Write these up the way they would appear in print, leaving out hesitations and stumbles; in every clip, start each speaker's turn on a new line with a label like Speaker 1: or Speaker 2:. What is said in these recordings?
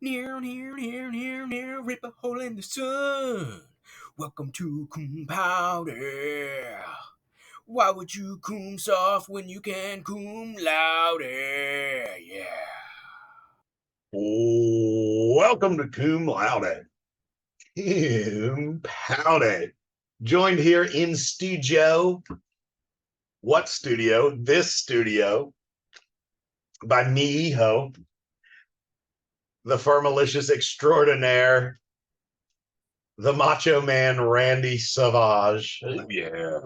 Speaker 1: Near, rip a hole in the sun. Welcome to Cum Paude. Why would you cum soft when you can cum louder? Yeah.
Speaker 2: Welcome to Cum Laude. Cum Paude. Joined here in studio. What studio? This studio. By me, Ho. The Firmalicious extraordinaire. The Macho Man, Randy Savage.
Speaker 1: Yeah.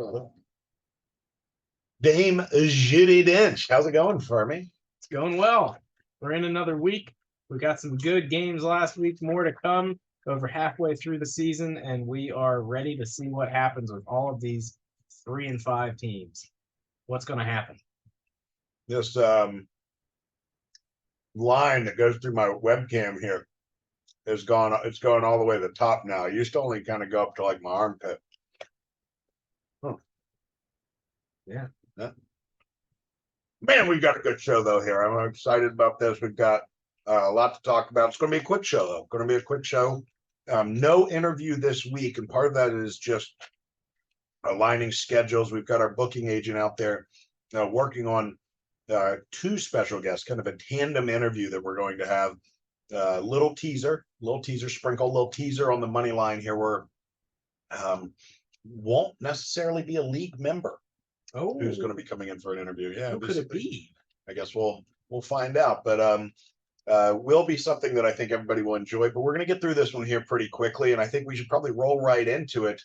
Speaker 2: Dame Judi Dench. How's it going, Fermi?
Speaker 3: It's going well. We're in another week. We got some good games last week, more to come over halfway through the season, and we are ready to see what happens with all of these 3 and 5 teams. What's going to happen?
Speaker 2: This line that goes through my webcam here is gone. It's going all the way to the top now. It used to only kind of go up to like my armpit.
Speaker 3: Huh.
Speaker 2: Yeah. Man, we've got a good show though here. I'm excited about this. We've got a lot to talk about. It's going to be a quick show though. Going to be a quick show. No interview this week, and part of that is just aligning schedules. We've got our booking agent out there working on 2 special guests, kind of a tandem interview that we're going to have. Little teaser, sprinkle a little teaser on the money line here. Where won't necessarily be a league member.
Speaker 3: Oh,
Speaker 2: Who's going to be coming in for an interview? Yeah,
Speaker 3: who could it be?
Speaker 2: I guess we'll find out. But will be something that I think everybody will enjoy. But we're going to get through this one here pretty quickly, and I think we should probably roll right into it.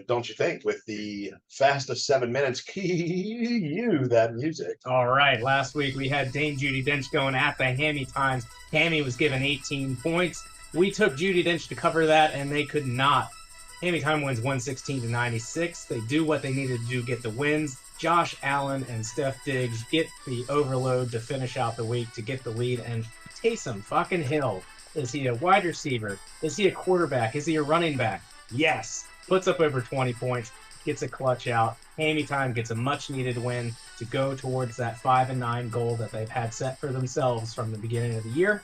Speaker 2: Don't you think? With the fastest 7 minutes, cue that music.
Speaker 3: All right. Last week we had Dame Judi Dench going at the hammy times. Hammy was given 18 points. We took Judi Dench to cover that, and they could not. Hammy time wins 116-96. They do what they needed to do, get the wins. Josh Allen and Steph Diggs get the overload to finish out the week to get the lead. And Taysom fucking Hill, is he a wide receiver? Is he a quarterback? Is he a running back? Yes. Puts up over 20 points, gets a clutch out. Hammy time gets a much-needed win to go towards that 5-9 goal that they've had set for themselves from the beginning of the year.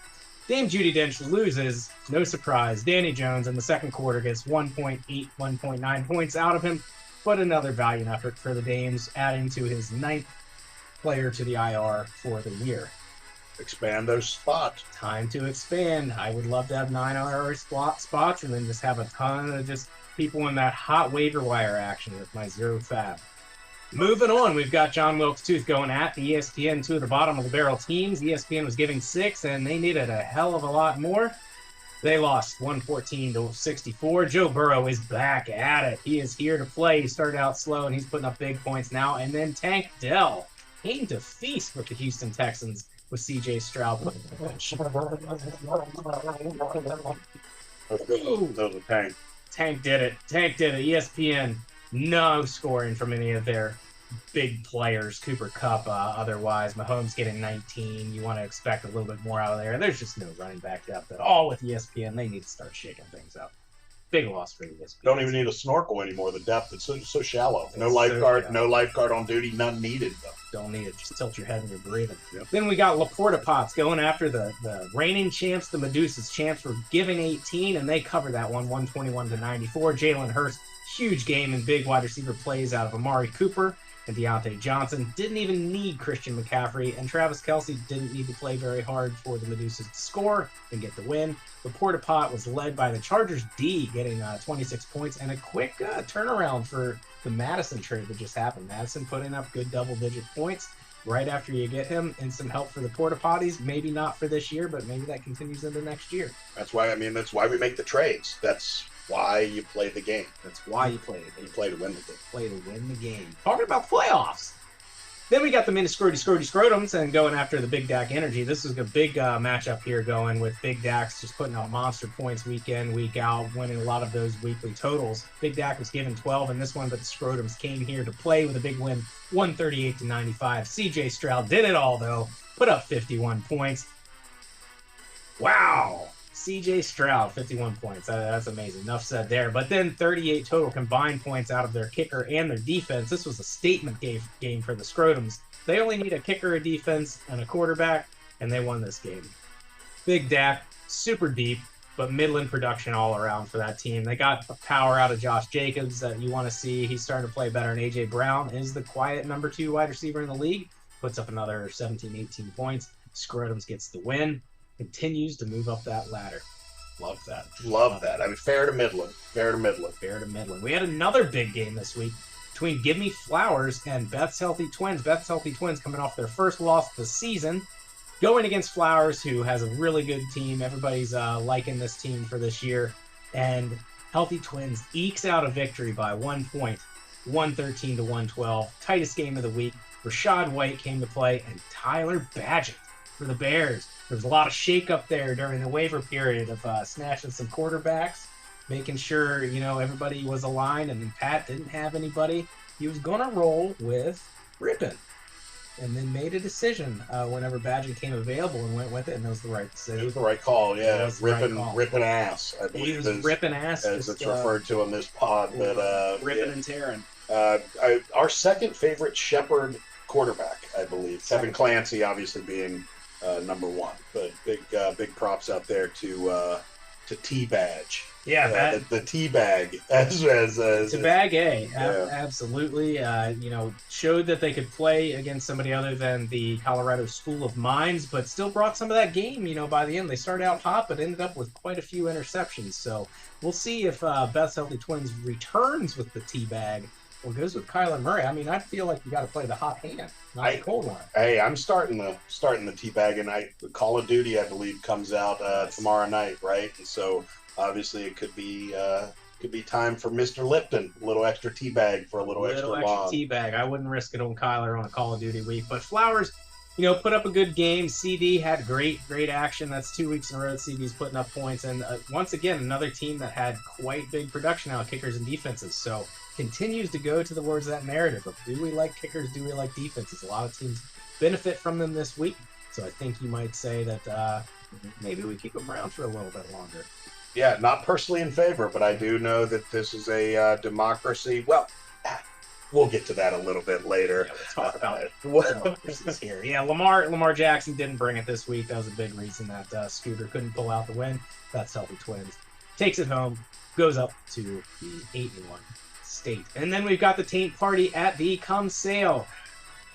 Speaker 3: Dame Judi Dench loses, no surprise. Danny Jones in the second quarter gets 1.8, 1.9 points out of him, but another valiant effort for the Dames, adding to his 9th player to the IR for the year.
Speaker 2: Expand those spots.
Speaker 3: Time to expand. I would love to have 9 IR spots and then just have a ton of just people in that hot waiver wire action with my zero fab. Moving on, we've got John Wilkes-Tooth going at the ESPN 2 of the bottom of the barrel teams. ESPN was giving 6, and they needed a hell of a lot more. They lost 114-64. Joe Burrow is back at it. He is here to play. He started out slow, and he's putting up big points now. And then Tank Dell came to feast with the Houston Texans with C.J. Stroud.
Speaker 2: Those are Tank.
Speaker 3: Tank did it. ESPN, no scoring from any of their big players. Cooper Kupp, otherwise. Mahomes getting 19. You want to expect a little bit more out of there. There's just no running back depth at all with ESPN. They need to start shaking things up. Big loss for ESPN.
Speaker 2: Don't even need a snorkel anymore. The depth is so shallow. No lifeguard, no lifeguard on duty. None needed though.
Speaker 3: Don't need it. Just tilt your head when you're breathing. Yep. Then we got Laporta Potts going after the reigning champs, the Medusas champs, for giving 18, and they cover that one, 121-94. Jalen Hurts, huge game and big wide receiver plays out of Amari Cooper and Deontay Johnson. Didn't even need Christian McCaffrey, and Travis Kelce didn't need to play very hard for the Medusas to score and get the win. Laporta Pot was led by the Chargers D, getting 26 points, and a quick turnaround for the Madison trade that just happened. Madison putting up good double-digit points right after you get him, and some help for the Porta Potties. Maybe not for this year, but maybe that continues into next year.
Speaker 2: That's why we make the trades. That's why you play the game.
Speaker 3: That's why you play the game.
Speaker 2: You play to win the game.
Speaker 3: Play to win the game. Talking about playoffs. Then we got the Scrotums and going after the Big Dak Energy. This is a big matchup here going with Big Dak's just putting out monster points week in, week out, winning a lot of those weekly totals. Big Dak was given 12 in this one, but the Scrotums came here to play with a big win, 138-95. C.J. Stroud did it all, though. Put up 51 points. Wow. C.J. Stroud, 51 points. That's amazing. Enough said there. But then 38 total combined points out of their kicker and their defense. This was a statement game for the Scrotums. They only need a kicker, a defense, and a quarterback, and they won this game. Big Dak super deep, but Midland production all around for that team. They got power out of Josh Jacobs that you want to see. He's starting to play better, and A.J. Brown is the quiet number 2 wide receiver in the league. Puts up another 17, 18 points. Scrotums gets the win. Continues to move up that ladder. Love that.
Speaker 2: Love that. I mean, fair to Midland. Fair to Midland.
Speaker 3: Fair to Midland. We had another big game this week between Give Me Flowers and Beth's Healthy Twins. Beth's Healthy Twins coming off their first loss of the season, going against Flowers, who has a really good team. Everybody's liking this team for this year. And Healthy Twins ekes out a victory by 1 point, 113 to 112. Tightest game of the week. Rashad White came to play, and Tyler Badgett for the Bears. There was a lot of shakeup there during the waiver period of snatching some quarterbacks, making sure, everybody was aligned, and then Pat didn't have anybody. He was going to roll with Rippin, and then made a decision whenever Badgett came available and went with it, and it was the right decision.
Speaker 2: It was the right call, yeah.
Speaker 3: Rippin'
Speaker 2: Rippin' ass, I
Speaker 3: He
Speaker 2: believe.
Speaker 3: was ripping ass.
Speaker 2: As it's referred to on this pod. But,
Speaker 3: ripping and tearing.
Speaker 2: our second favorite Shepherd quarterback, I believe. Kevin Clancy, obviously being number 1, but big props out there to T-Badge.
Speaker 3: Yeah,
Speaker 2: the T-Bag
Speaker 3: to bag A,
Speaker 2: Yeah.
Speaker 3: absolutely. Showed that they could play against somebody other than the Colorado School of Mines, but still brought some of that game. By the end, they started out hot, but ended up with quite a few interceptions. So we'll see if Beth's Healthy Twins returns with the T-Bag or goes with Kyler Murray. I mean, I feel like you got to play the hot hand, not the cold one.
Speaker 2: Hey, I'm starting the T-Bag, and Call of Duty, I believe, comes out tomorrow night, right? And so obviously it could be time for Mr. Lipton, a little extra T-Bag for a little extra long.
Speaker 3: T-Bag. I wouldn't risk it on Kyler on a Call of Duty week, but Flowers, put up a good game. CD had great action. That's 2 weeks in a row that CD's putting up points, and once again another team that had quite big production out of kickers and defenses. So continues to go to the words of that narrative of, do we like kickers, do we like defenses? A lot of teams benefit from them this week, so I think you might say that maybe we keep them around for a little bit longer.
Speaker 2: Yeah, not personally in favor, but I do know that this is a democracy. Well, we'll get to that a little bit later.
Speaker 3: Yeah, we'll talk about democracies here. Yeah, Lamar Jackson didn't bring it this week. That was a big reason that Scooter couldn't pull out the win. That's Healthy Twins. Takes it home, goes up to the 8-1 state. And then we've got the Taint party at the Cum Sale.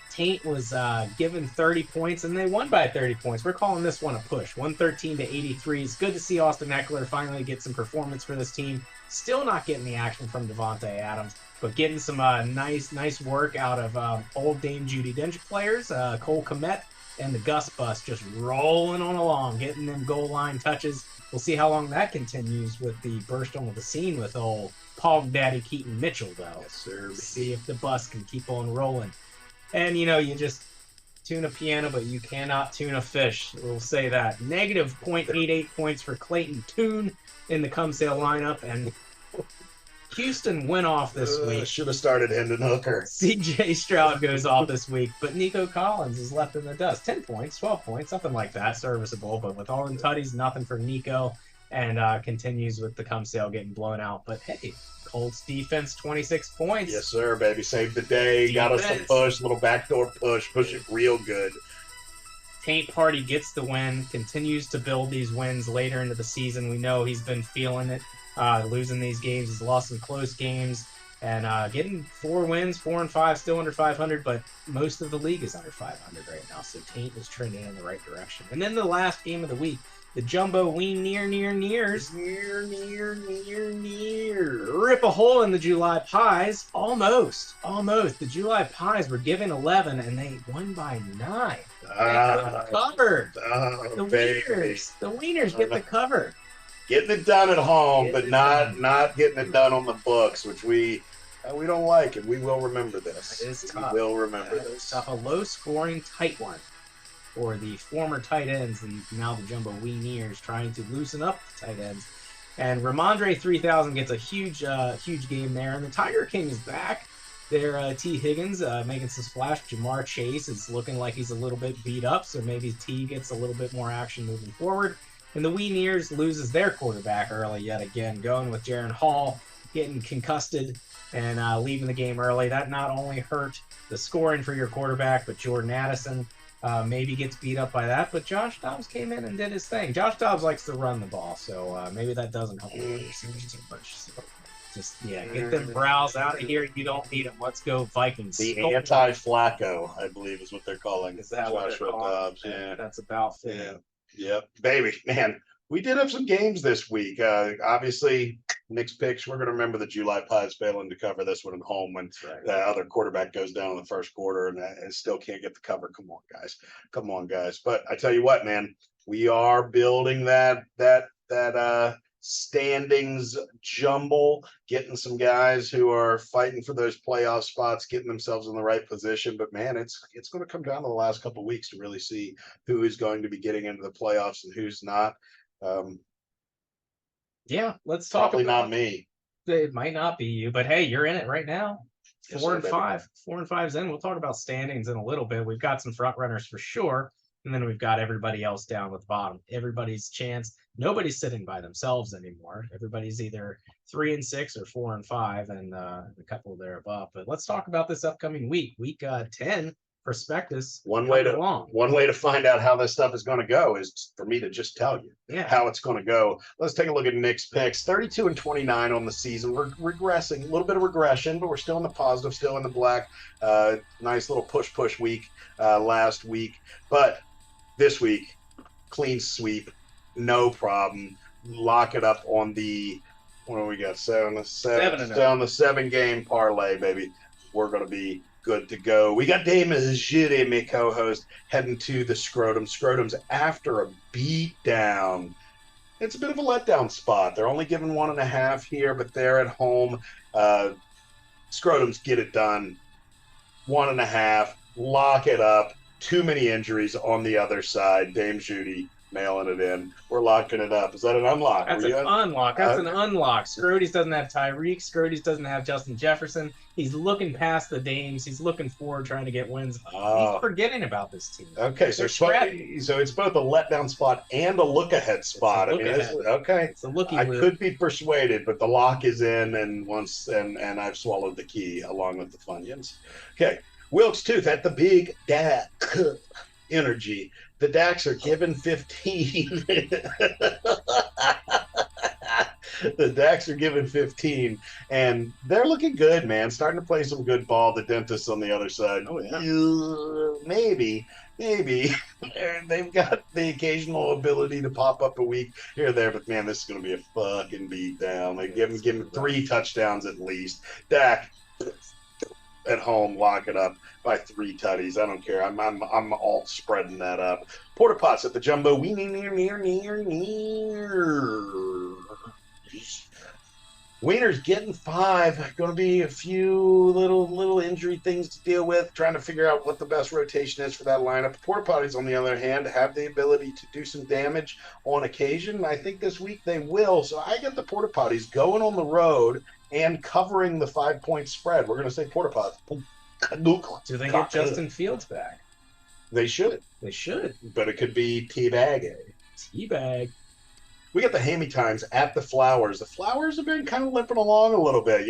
Speaker 3: Taint was given 30 points, and they won by 30 points. We're calling this one a push, 113 to 83. It's good to see Austin Eckler finally get some performance for this team. Still not getting the action from Devontae Adams, but getting some nice work out of old Dame Judi Dench players, Cole Kmet and the Gus Bus just rolling on along, getting them goal line touches. We'll see how long that continues with the burst onto the scene with old Pog Daddy Keaton Mitchell, though.
Speaker 2: Yes, sir.
Speaker 3: See if the bus can keep on rolling. And, you just tune a piano, but you cannot tune a fish. We'll say that. Negative 0.88 points for Clayton Toon in the Cum Sale lineup. And Houston went off this week.
Speaker 2: Should have started Hendon Hooker.
Speaker 3: CJ Stroud goes off this week, but Nico Collins is left in the dust. 10 points, 12 points, something like that. Serviceable, but with all them tutties, nothing for Nico. And continues with the Cum Sale getting blown out. But hey, Colts defense, 26 points.
Speaker 2: Yes, sir, baby. Saved the day. Defense. Got us the push, little backdoor push it real good.
Speaker 3: Taint Party gets the win, continues to build these wins later into the season. We know he's been feeling it, losing these games. He's lost some close games, and getting 4 wins, 4 and 5, still under 500, but most of the league is under 500 right now, so Taint is trending in the right direction. And then the last game of the week, the Jumbo Ween Nears. Rip a hole in the July Pies. Almost. The July Pies were given 11, and they won by 9. Covered. The Wieners get the cover.
Speaker 2: Getting it done at home, but not getting it done on the books, which we don't like, and we will remember this.
Speaker 3: It is tough.
Speaker 2: We will remember this.
Speaker 3: Tough. A low-scoring tight one for the former tight ends, and now the Jumbo Wieners trying to loosen up the tight ends. And Ramondre 3000 gets a huge game there, and the Tiger King is back. There, T. Higgins making some splash. Jamar Chase is looking like he's a little bit beat up, so maybe T gets a little bit more action moving forward. And the Wieners loses their quarterback early yet again, going with Jaron Hall, getting concussed and leaving the game early. That not only hurt the scoring for your quarterback, but Jordan Addison maybe gets beat up by that, but Josh Dobbs came in and did his thing. Josh Dobbs likes to run the ball, so maybe that doesn't help the receivers too much. So just, get them Browns out of here. You don't need them. Let's go Vikings.
Speaker 2: The anti-Flacco, I believe, is what they're calling.
Speaker 3: Is that what
Speaker 2: Joshua
Speaker 3: they're calling?
Speaker 2: Dobbs? Yeah,
Speaker 3: That's about fitting.
Speaker 2: Yep, baby, man. We did have some games this week. Obviously, Nick's picks. We're going to remember the July Pies failing to cover this one at home when the other quarterback goes down in the first quarter and still can't get the cover. Come on, guys. But I tell you what, man, we are building that standings jumble, getting some guys who are fighting for those playoff spots, getting themselves in the right position. But man, it's going to come down to the last couple of weeks to really see who is going to be getting into the playoffs and who's not.
Speaker 3: Let's talk
Speaker 2: Probably
Speaker 3: about
Speaker 2: not me.
Speaker 3: It might not be you, but hey, you're in it right now.
Speaker 2: Yes,
Speaker 3: 4 and
Speaker 2: sir,
Speaker 3: 5. 4 and 5's in. We'll talk about standings in a little bit. We've got some front runners for sure, and then we've got everybody else down with the bottom. Everybody's chance. Nobody's sitting by themselves anymore. Everybody's either 3 and 6 or 4 and 5, and a couple there above. But let's talk about this upcoming week. Week 10. Prospectus.
Speaker 2: One way to find out how this stuff is going to go is for me to just tell you how it's going to go. Let's take a look at Nick's picks. 32 and 29 on the season. We're regressing, a little bit of regression, but we're still in the positive, still in the black. Nice little push week last week, but this week, clean sweep, no problem. Lock it up on the what do we got? Seven on the 7-game parlay, baby. We're going to be good to go. We got Dame Judy, my co-host, heading to the Scrotums after a beat down. It's a bit of a letdown spot. They're only giving 1.5 here, but they're at home. Scrotums get it done. 1.5. Lock it up. Too many injuries on the other side. Dame Judy mailing it in. We're locking it up. Is that an unlock?
Speaker 3: That's an unlock. That's an unlock. Scroties doesn't have Tyreek. Scroties doesn't have Justin Jefferson. He's looking past the Dames. He's looking forward, trying to get wins. He's forgetting about this team.
Speaker 2: Okay, so it's both a letdown spot and a look-ahead spot. Okay.
Speaker 3: It's a looking.
Speaker 2: I could be persuaded, but the lock is in, and I've swallowed the key along with the Funyuns. Okay, Wilkes Tooth at the Big Dak Energy. The Dax are given 15. The Dax are given 15, and they're looking good, man. Starting to play some good ball. The Dentists on the other side.
Speaker 3: Oh, yeah.
Speaker 2: Maybe. They've got the occasional ability to pop up a week here or there, but man, this is going to be a fucking beat down. They give him 3 touchdowns at least. Dak at home, lock it up by 3 tutties. I don't care. I'm all spreading that up. Porta Pots at the Jumbo. We near. Wiener's getting 5. Going to be a few little injury things to deal with. Trying to figure out what the best rotation is for that lineup. Porta Potties, on the other hand, have the ability to do some damage on occasion. I think this week they will. So I get the Porta Potties going on the road and covering the 5-point spread. We're going to say Porta Potties.
Speaker 3: Do they get Justin Fields back?
Speaker 2: They should. But it could be Teabag. We got the Hammy Times at the Flowers. The Flowers have been kind of limping along a little bit.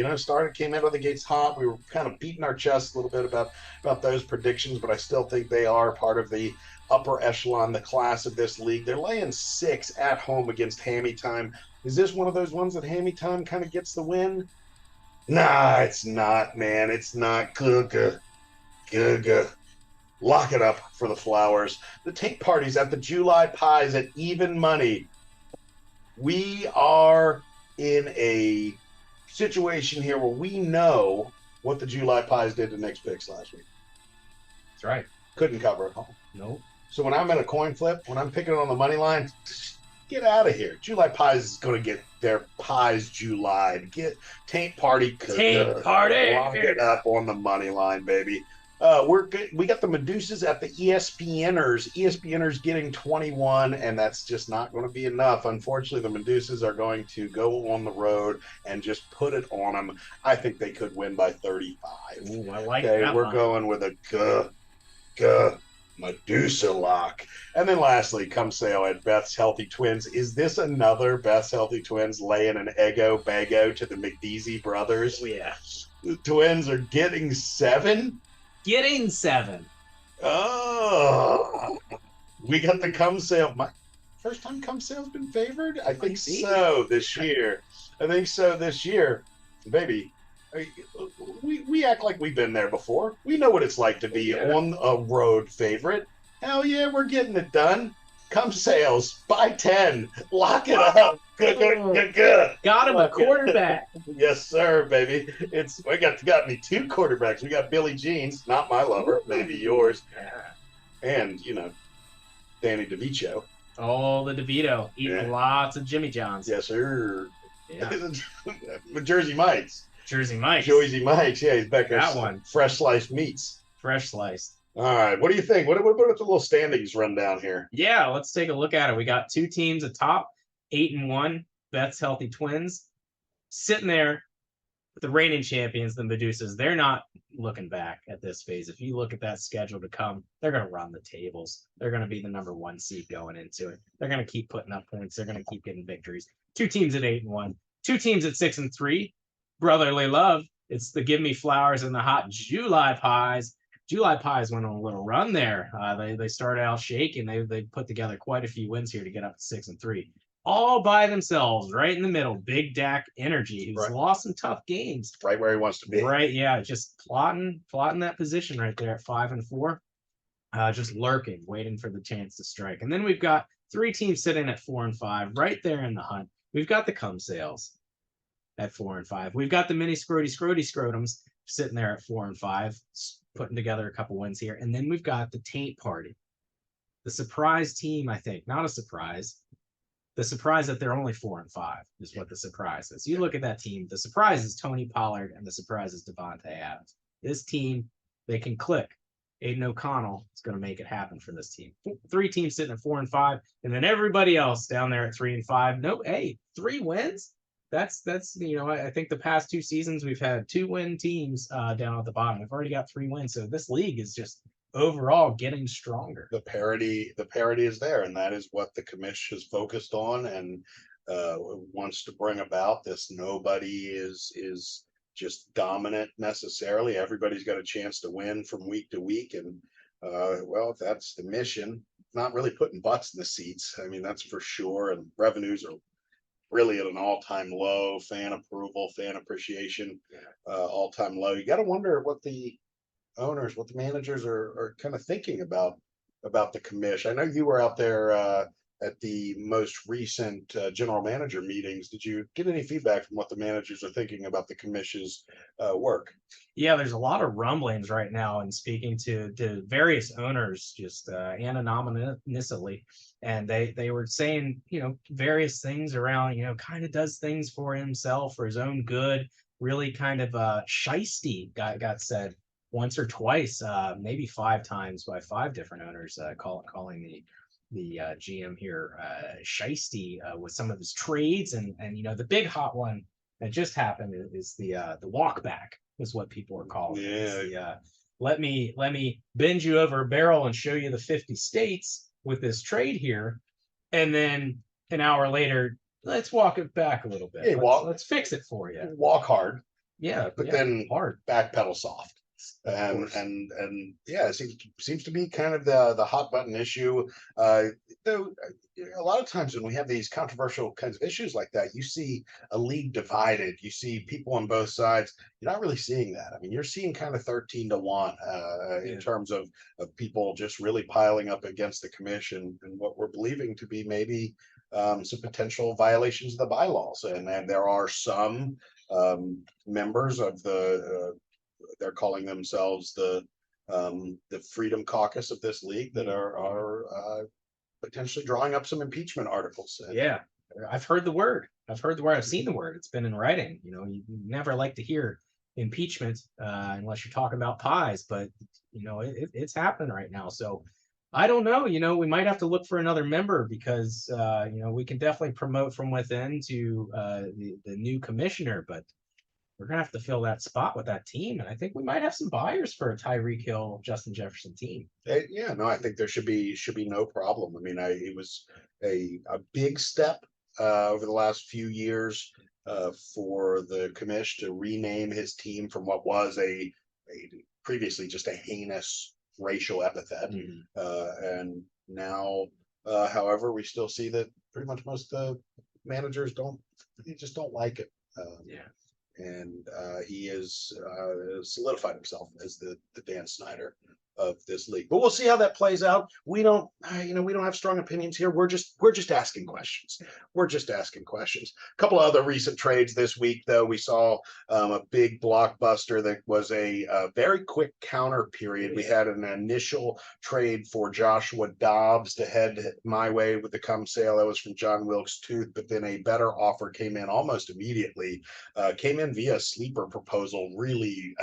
Speaker 2: Came out of the gates hot. We were kind of beating our chests a little bit about those predictions, but I still think they are part of the upper echelon, the class of this league. They're laying 6 at home against Hammy Time. Is this one of those ones that Hammy Time kind of gets the win? Nah, it's not, man. It's not. Good. Lock it up for the Flowers. The Tank Parties at the July Pies at even money. We are in a situation here where we know what the July Pies did to Nick's picks last week.
Speaker 3: That's right.
Speaker 2: Couldn't cover at home.
Speaker 3: Nope.
Speaker 2: So when I'm in a coin flip, when I'm picking on the money line, get out of here. July Pies is going to get their pies July. Get Tank Party.
Speaker 3: Lock it
Speaker 2: up on the money line, baby. We got the Medusas at the ESPNers. ESPNers getting 21, and that's just not going to be enough. Unfortunately, the Medusas are going to go on the road and just put it on them. I think they could win by 35.
Speaker 3: Ooh, I like that.
Speaker 2: We're going with a Medusa lock. And then lastly, Cum Sail at Beth's Healthy Twins. Is this another Beth's Healthy Twins laying an Eggo-Baggo to the McDeasy brothers?
Speaker 3: Oh, yeah.
Speaker 2: The Twins are getting 7?
Speaker 3: Getting 7.
Speaker 2: Oh, we got the cum sale. My first time cum sale's been favored. I think so this year. I think so this year, baby. We act like we've been there before. We know what it's like to be on a road favorite. Hell yeah, we're getting it done. Cum sales, buy 10, lock it up. Good.
Speaker 3: Got him a quarterback.
Speaker 2: Yes, sir, baby. We got me two quarterbacks. We got Billy Jeans, not my lover, maybe yours, and Danny DeVito.
Speaker 3: Oh, the DeVito eating lots of Jimmy Johns.
Speaker 2: Yes, sir.
Speaker 3: Yeah.
Speaker 2: With Jersey Mike's.
Speaker 3: Jersey Mike's.
Speaker 2: Jersey Mike's. Yeah, he's back there.
Speaker 3: That one.
Speaker 2: Fresh sliced meats.
Speaker 3: Fresh sliced.
Speaker 2: All right. What do you think? What the little standings run down here?
Speaker 3: Yeah, let's take a look at it. We got two teams atop, 8-1. Beth's Healthy Twins sitting there with the reigning champions, the Medusas. They're not looking back at this phase. If you look at that schedule to come, they're going to run the tables. They're going to be the number 1 seed going into it. They're going to keep putting up points. They're going to keep getting victories. Two teams at 8-1. Two teams at 6-3. Brotherly love. It's the Give Me Flowers and the Hot July Pies. July Pies went on a little run there. They started out shaking. They put together quite a few wins here to get up to 6-3. All by themselves, right in the middle. Big Dak Energy, who's lost some tough games.
Speaker 2: Right where he wants to be.
Speaker 3: Right, yeah, just plotting that position right there at 5-4. Just lurking, waiting for the chance to strike. And then we've got three teams sitting at 4-5, right there in the hunt. We've got the Cum Sales at 4-5. We've got the Mini Scrody Scrotums sitting there at 4-5, putting together a couple wins here. And then we've got the Taint Party. The surprise team, I think. Not a surprise. The surprise that they're only 4-5 is what the surprise is. You look at that team, the surprise is Tony Pollard and the surprise is Devontae Adams. This team, they can click. Aiden O'Connell is going to make it happen for this team. Three teams sitting at 4-5, and then everybody else down there at 3-5. No, hey, 3 wins. That's I think the past 2 seasons we've had 2-win teams down at the bottom. We've already got 3 wins, so this league is just overall getting stronger.
Speaker 2: The parity is there, and that is what the commission is focused on and wants to bring about. This nobody is just dominant necessarily. Everybody's got a chance to win from week to week, and if that's the mission, not really putting butts in the seats. I mean, that's for sure. And revenues are really at an all-time low. Fan approval, fan appreciation, all-time low. You got to wonder what the owners, what the managers are kind of thinking about the commish. I know you were out there at the most recent general manager meetings. Did you get any feedback from what the managers are thinking about the commish's work?
Speaker 3: Yeah, there's a lot of rumblings right now, and speaking to various owners, just anonymously, and they were saying various things around kind of does things for himself, for his own good. Really kind of shisty got said once or twice, maybe 5 times by 5 different owners, calling the GM here shisty with some of his trades, and the big hot one that just happened is the walk back is what people are calling it. Yeah. Let me bend you over a barrel and show you the 50 states with this trade here, and then an hour later, let's walk it back a little bit.
Speaker 2: Hey,
Speaker 3: let's fix it for you.
Speaker 2: Walk hard.
Speaker 3: Yeah,
Speaker 2: but then
Speaker 3: hard.
Speaker 2: Backpedal soft. And yeah, it seems to be kind of the hot button issue. Though a lot of times when we have these controversial kinds of issues like that, you see a league divided. You see people on both sides. You're not really seeing that. I mean, you're seeing kind of 13-1 in terms of people just really piling up against the commission and what we're believing to be maybe some potential violations of the bylaws. And there are some members of the they're calling themselves the Freedom Caucus of this league that are potentially drawing up some impeachment articles.
Speaker 3: Yeah, I've heard the word. I've seen the word. It's been in writing. You never like to hear impeachment unless you're talking about pies, but it's happening right now. So I don't know. We might have to look for another member because we can definitely promote from within to the new commissioner, but we're gonna have to fill that spot with that team, and I think we might have some buyers for a Tyreek Hill, Justin Jefferson team.
Speaker 2: I think there should be no problem. I mean, it was a big step over the last few years for the commish to rename his team from what was a previously just a heinous racial epithet. And now, however, we still see that pretty much most of the managers just don't like it. And he has solidified himself as the Dan Snyder of this league. But we'll see how that plays out. We don't have strong opinions here. We're just asking questions. We're just asking questions. A couple of other recent trades this week, though. We saw a big blockbuster that was a very quick counter period. We had an initial trade for Joshua Dobbs to head my way with the Cum sale. That was from John Wilkes Tooth, but then a better offer came in almost immediately. Came in via sleeper proposal, really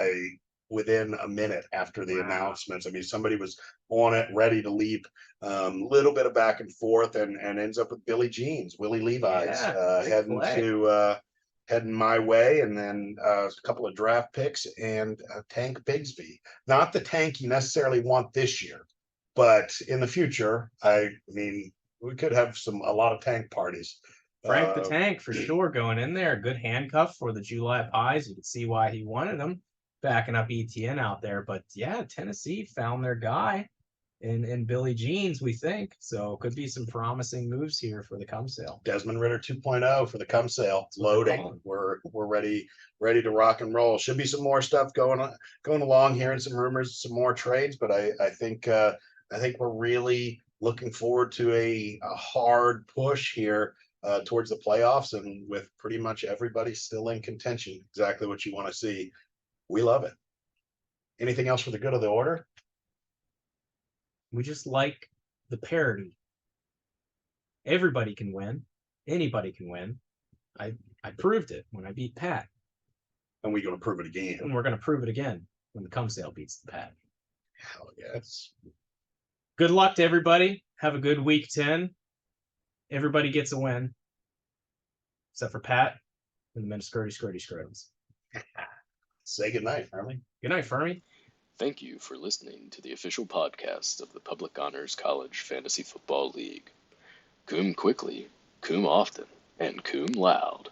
Speaker 2: within a minute after the announcements. I mean, somebody was on it, ready to leap. Little bit of back and forth, and ends up with Willie Levi's heading my way, and then a couple of draft picks and Tank Bigsby. Not the Tank you necessarily want this year, but in the future, I mean, we could have a lot of Tank parties.
Speaker 3: Frank the Tank, for sure, going in there. Good handcuff for the July Pies. You can see why he wanted him, backing up ETN out there. But yeah, Tennessee found their guy in Billy Jeans, we think. So could be some promising moves here for the Cum sale.
Speaker 2: Desmond Ritter 2.0 for the Cum sale. Loading. We're ready to rock and roll. Should be some more stuff going along here, and some rumors, some more trades. But I think we're really looking forward to a hard push here towards the playoffs, and with pretty much everybody still in contention. Exactly what you want to see. We love it. Anything else for the good of the order?
Speaker 3: We just like the parity. Everybody can win. Anybody can win. I proved it when I beat Pat.
Speaker 2: And we're going to prove it again.
Speaker 3: And we're going to prove it again when the Cum sale beats the Pat.
Speaker 2: Hell yes.
Speaker 3: Good luck to everybody. Have a good week 10. Everybody gets a win. Except for Pat and the men of Skirty Scrums.
Speaker 2: Say goodnight, Fermi.
Speaker 3: Good night, Fermi.
Speaker 4: Thank you for listening to the official podcast of the Public Honors College Fantasy Football League. Cum quickly, cum often, and cum loud.